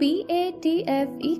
PATFE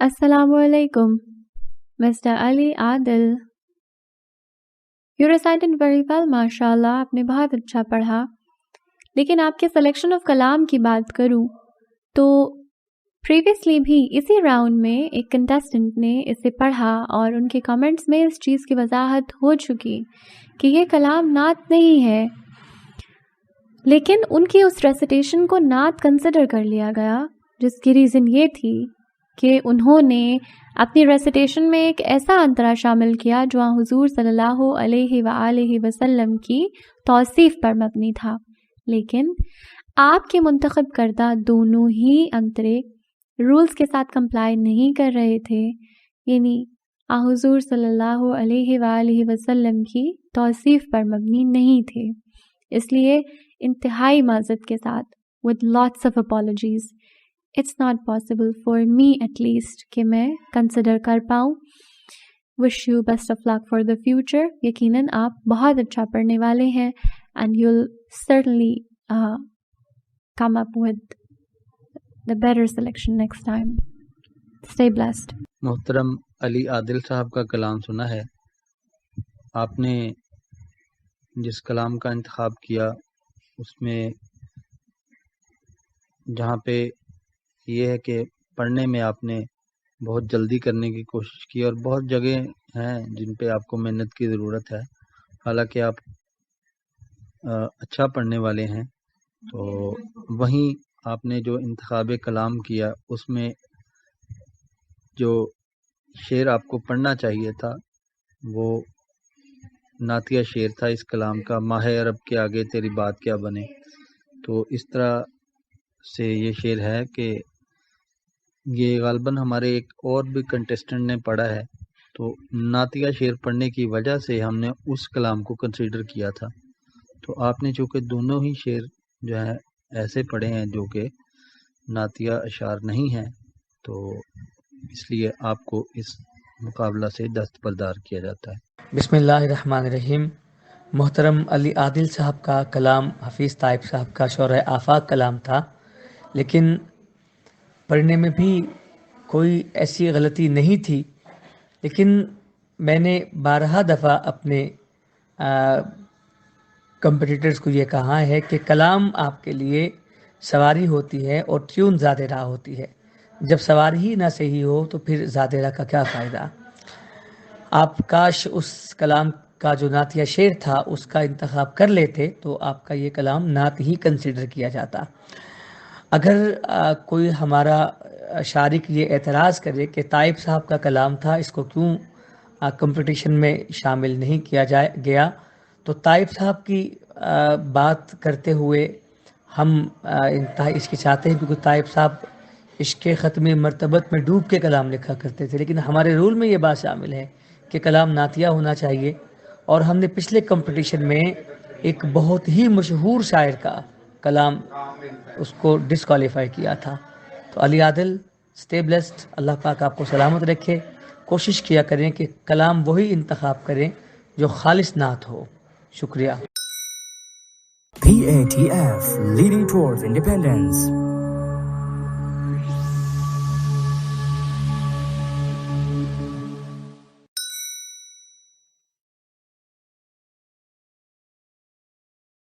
Assalamu alaikum, Mr. Ali Adil. You recited very well, mashallah. آپ نے بہت اچھا پڑھا. لیکن آپ کے سلیکشن آف کلام کی بات کروں تو پریویسلی بھی اسی راؤنڈ میں ایک کنٹیسٹنٹ نے اسے پڑھا اور ان کے کمنٹس میں اس چیز کی وضاحت ہو چکی کہ یہ کلام نعت نہیں ہے، لیکن ان کی اس ریسیٹیشن کو نعت کنسیڈر کر لیا گیا، جس کی ریزن یہ تھی کہ انہوں نے اپنی ریسیٹیشن میں ایک ایسا انترا شامل کیا جو حضور صلی اللہ علیہ وآلہ وسلم کی توصیف پر مبنی تھا. لیکن آپ کے منتخب کردہ دونوں ہی انترے رولز کے ساتھ کمپلائی نہیں کر رہے تھے، یعنی حضور صلی اللہ علیہ وآلہ وسلم کی توصیف پر مبنی نہیں تھے. اس لیے انتہائی معذرت کے ساتھ with lots of apologies it's not possible for me at least کہ میں کنسیڈر کر پاؤں. wish you best of luck for the future. یقیناً آپ بہت اچھا پڑھنے والے ہیں and you'll certainly come up with the better selection next time. Stay blessed. محترم علی عادل صاحب کا کلام سنا ہے. آپ نے جس کلام کا انتخاب کیا اس میں جہاں پہ یہ ہے کہ پڑھنے میں آپ نے بہت جلدی کرنے کی کوشش کی اور بہت جگہ ہیں جن پہ آپ کو محنت کی ضرورت ہے، حالانکہ آپ اچھا پڑھنے والے ہیں، تو وہیں آپ نے جو انتخاب کلام کیا اس میں جو شعر آپ کو پڑھنا چاہیے تھا وہ نعتیہ شعر تھا اس کلام کا، ماہ عرب کے آگے تیری بات کیا بنے. تو اس طرح سے یہ شعر ہے کہ یہ غالباً ہمارے ایک اور بھی کنٹیسٹنٹ نے پڑھا ہے، تو نعتیہ شعر پڑھنے کی وجہ سے ہم نے اس کلام کو کنسیڈر کیا تھا. تو آپ نے چونکہ دونوں ہی شعر جو ہے ایسے پڑھے ہیں جو کہ نعتیہ اشعار نہیں ہیں، تو اس لیے آپ کو اس مقابلہ سے دستبردار کیا جاتا ہے. بسم اللہ الرحمن الرحیم. محترم علی عادل صاحب کا کلام حفیظ طائب صاحب کا شورۂ آفاق کلام تھا، لیکن پڑھنے میں بھی کوئی ایسی غلطی نہیں تھی. لیکن میں نے بارہا دفعہ اپنے کمپٹیٹرز کو یہ کہا ہے کہ کلام آپ کے لیے سواری ہوتی ہے اور ٹیون زاد راہ ہوتی ہے. جب سواری ہی نہ صحیح ہو تو پھر زاد راہ کا کیا فائدہ. آپ کاش اس کلام کا جو نعتیہ شعر تھا اس کا انتخاب کر لیتے تو آپ کا یہ کلام نعت ہی کنسیڈر کیا جاتا. اگر کوئی ہمارا شارک یہ اعتراض کرے کہ طائب صاحب کا کلام تھا اس کو کیوں کمپٹیشن میں شامل نہیں کیا گیا، تو طائب صاحب کی بات کرتے ہوئے ہم انتہائی اس کی چاہتے ہیں، کیونکہ طائب صاحب عشق ختم مرتبت میں ڈوب کے کلام لکھا کرتے تھے. لیکن ہمارے رول میں یہ بات شامل ہے کہ کلام نعتیہ ہونا چاہیے، اور ہم نے پچھلے کمپٹیشن میں ایک بہت ہی مشہور شاعر کا کلام اس کو ڈسکوالیفائی کیا تھا. تو علی عادل اسٹے بلیسڈ، اللہ پاک آپ کو سلامت رکھے. کوشش کیا کریں کہ کلام وہی انتخاب کریں جو خالص نعت ہو. شکریہ. PATF, leading towards independence.